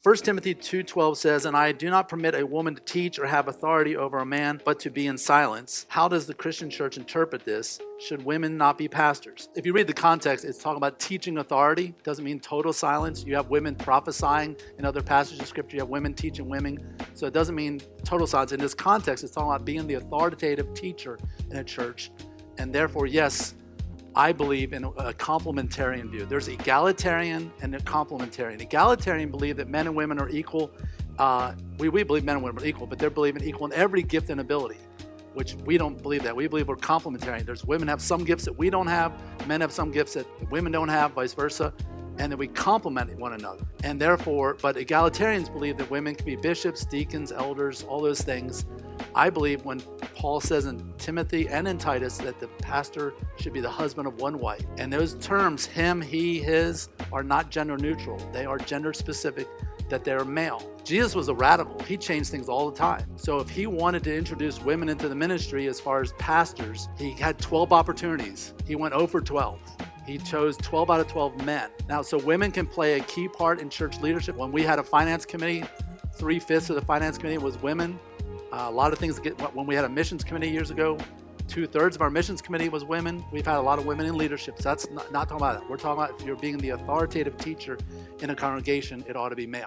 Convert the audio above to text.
1 Timothy 2:12 says, "And I do not permit a woman to teach or have authority over a man, but to be in silence." How does the Christian church interpret this? Should women not be pastors? If you read the context, it's talking about teaching authority. It doesn't mean total silence. You have women prophesying in other passages of scripture. You have women teaching women. So it doesn't mean total silence. In this context, it's talking about being the authoritative teacher in a church. And therefore, yes, I believe in a complementarian view. There's egalitarian and a complementarian. Egalitarian believe that men and women are equal. We believe men and women are equal, but they're believing equal in every gift and ability, which we don't believe that. We believe we're complementarian. There's women have some gifts that we don't have, men have some gifts that women don't have, vice versa, and that we complement one another. And therefore, but egalitarians believe that women can be bishops, deacons, elders, all those things. I believe when Paul says in Timothy and in Titus that the pastor should be the husband of one wife, and those terms, him, he, his, are not gender neutral. They are gender specific, that they're male. Jesus was a radical. He changed things all the time. So if he wanted to introduce women into the ministry as far as pastors, he had 12 opportunities. He went 0 for 12. He chose 12 out of 12 men. Now, so women can play a key part in church leadership. When we had a finance committee, 3/5 of the finance committee was women. A lot of things, when we had a missions committee years ago, 2/3 of our missions committee was women. We've had a lot of women in leadership. So that's not talking about that. We're talking about if you're being the authoritative teacher in a congregation, it ought to be male.